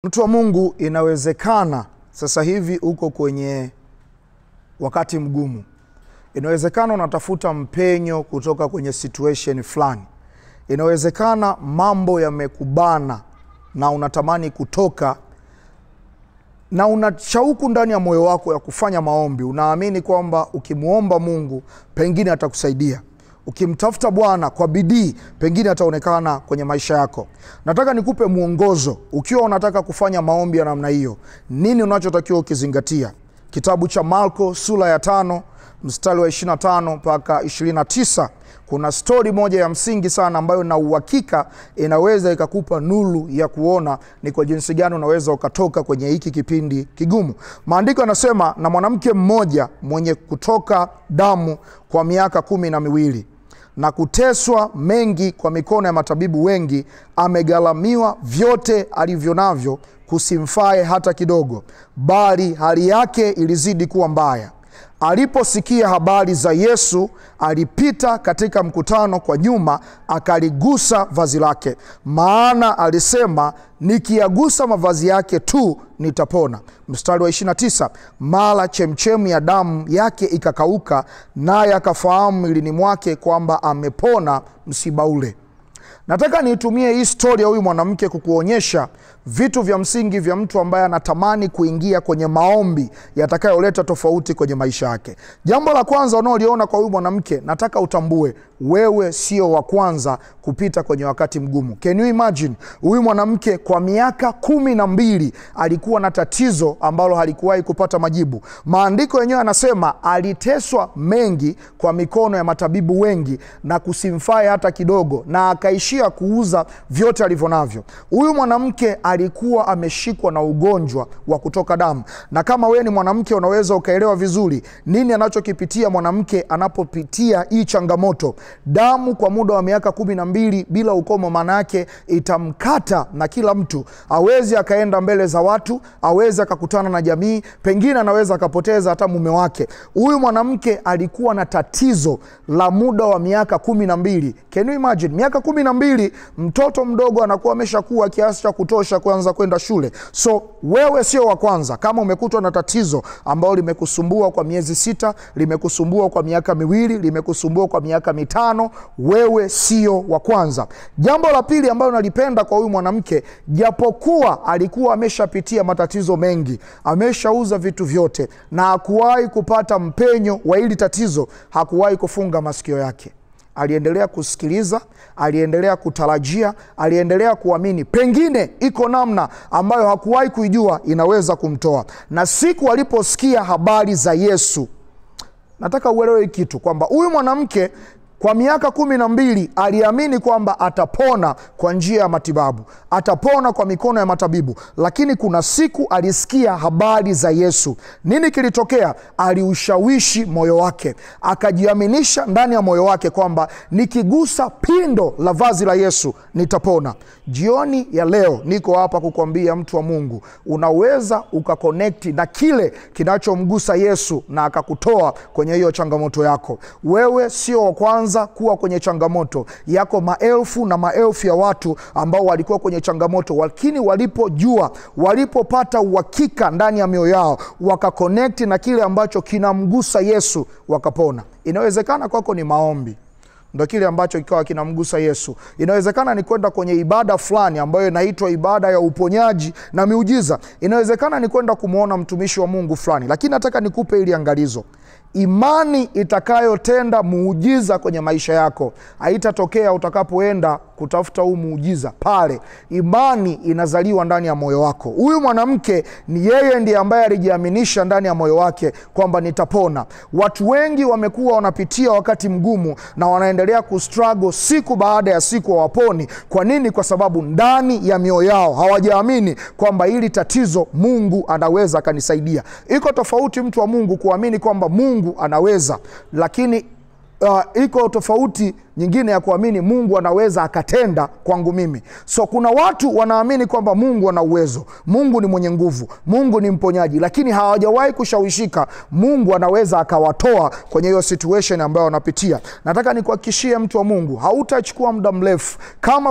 Mtu wa Mungu, inawezekana sasa hivi uko kwenye wakati mgumu. Inawezekana unatafuta mpenyo kutoka kwenye situation fulani. Inawezekana mambo yamekubana na unatamani kutoka, na una shauku ndani ya moyo wako ya kufanya maombi. Unaamini kwamba ukimuomba Mungu pengine atakusaidia. Ukimtafuta Bwana kwa bidii pengine ataonekana kwenye maisha yako. Nataka nikupe mwongozo ukiwa unataka kufanya maombi ya namna hiyo. Nini unachotakiwa ukizingatia? Kitabu cha Marko sura ya 5 mstari wa 25 mpaka 29. Kuna story moja ya msingi sana ambayo na uhakika inaweza ikakupa nuru ya kuona ni kwa jinsi gani unaweza ukatoka kwenye hiki kipindi kigumu. Maandiko yanasema, na mwanamke mmoja mwenye kutoka damu kwa miaka 12 na kuteswa mengi kwa mikono ya matabibu wengi, amegharamiwa vyote alivyo navyo, kusimfae hata kidogo, bali hali yake ilizidi kuwa mbaya. Aliposikia habari za Yesu, alipita katika mkutano kwa nyuma, akaligusa vazi lake, maana alisema, nikiyagusa mavazi yake tu nitapona. Mstari wa 29, mara chemchemi ya damu yake ikakauka, naye akafahamu mwilini mwake kwamba amepona msiba ule. Nataka niitumie hii story ya huyu mwanamke kukuonyesha vitu vya msingi vya mtu ambaye anatamani kuingia kwenye maombi yatakayoleta tofauti kwenye maisha yake. Jambo la kwanza unaoliona kwa huyu mwanamke, nataka utambue wewe sio wa kwanza kupita kwenye wakati mgumu. Can you imagine? Huyu mwanamke kwa miaka 12 alikuwa na tatizo ambalo halikuwahi kupata majibu. Maandiko yenyewe yanasema aliteswa mengi kwa mikono ya matabibu wengi na kusimfae hata kidogo, na akaishia kuuza vyote alivyonavyo. Huyu mwanamke alikuwa ameshikwa na ugonjwa wa kutoka damu. Na kama wewe ni mwanamke unaweza ukaelewa vizuri nini anachokipitia mwanamke anapopitia hii changamoto. Damu kwa muda wa miaka 12 bila ukomo, maana yake itamkata na kila mtu. Hawezi akaenda mbele za watu, hawezi akakutana na jamii, pengine anaweza akapoteza hata mume wake. Huyu mwanamke alikuwa na tatizo la muda wa miaka 12. Can you imagine? Miaka 12, mtoto mdogo anakuwa ameshakuwa kiasi cha kutosha kuanza kwenda shule. So wewe sio wa kwanza. Kama umekutwa na tatizo ambalo limekusumbua kwa miezi 6, limekusumbua kwa miaka 2, limekusumbua kwa miaka 5, wewe sio wa kwanza. Jambo la pili ambalo nalipenda kwa huyu mwanamke, japokuwa alikuwa ameshapitia matatizo mengi, ameshauza vitu vyote na hakuwahi kupata mpenyo wa hili tatizo, hakuwahi kufunga masikio yake. Aliendelea kusikiliza, aliendelea kutarajia, aliendelea kuamini pengine iko namna ambayo hakuwahi kuijua inaweza kumtoa. Na siku aliposikia habari za Yesu, nataka uelewe kitu kwamba huyu mwanamke kwa miaka 12 aliamini kwamba atapona kwa njia ya matibabu, atapona kwa mikono ya matabibu. Lakini kuna siku alisikia habari za Yesu. Nini kilitokea? Aliushawishi moyo wake, akajiaminisha ndani ya moyo wake kwamba nikigusa pindo la vazi la Yesu nitapona. Jioni ya leo niko hapa kukwambia, mtu wa Mungu, unaweza ukakonekti na kile kinachomgusa Yesu na akakutoa kwenye hiyo changamoto yako. Wewe sio wa kwanza kuwa kwenye changamoto yako. Maelfu na maelfu ya watu ambao walikuwa kwenye changamoto, lakini walipojua, walipopata uhakika ndani ya mioyo yao, wakakonekti na kile ambacho kinamgusa Yesu, wakapona. Inawezekana kwako ni maombi ndio kile ambacho kikawa kinamgusa Yesu. Inawezekana ni kwenda kwenye ibada fulani ambayo inaitwa ibada ya uponyaji na miujiza. Inawezekana ni kwenda kumuona mtumishi wa Mungu fulani. Lakini nataka nikupe ili angalizo. Imani itakayotenda muujiza kwenye maisha yako haitatokea utakapoenda kutafuta huu muujiza pale. Imani inazaliwa ndani ya moyo wako. Huyu mwanamke ni yeye ndiye ambaye alijiaminisha ndani ya moyo wake kwamba nitapona. Watu wengi wamekuwa wanapitia wakati mgumu na wanaendelea kustruggle siku baada ya siku, hawaponi. Kwa nini? Kwa sababu ndani ya mioyo yao hawajaamini kwamba hili tatizo Mungu anaweza akanisaidia. Iko tofauti mtu wa Mungu kuamini kwamba Mungu anaweza, lakini iko tofauti nyingine ya kuamini Mungu anaweza akatenda kwangu mimi. So kuna watu wanaamini kwamba Mungu ana uwezo, Mungu ni mwenye nguvu, Mungu ni mponyaji, lakini hawajawahi kushawishika Mungu anaweza akawatoa kwenye hiyo situation ambayo wanapitia. Nataka nikuhakikishie mtu wa Mungu, hautachukua muda mrefu kama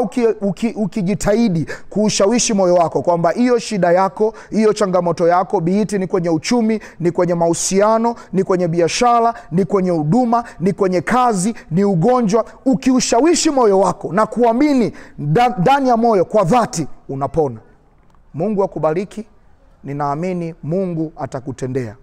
ukijitahidi kuushawishi moyo wako kwamba hiyo shida yako, hiyo changamoto yako, biiti ni kwenye uchumi, ni kwenye mahusiano, ni kwenye biashara, ni kwenye huduma, ni kwenye kazi, ni ugonjwa, ukiushawishi moyo wako na kuamini ndani ya moyo kwa dhati, unapona. Mungu akubariki. Ninaamini Mungu atakutendea.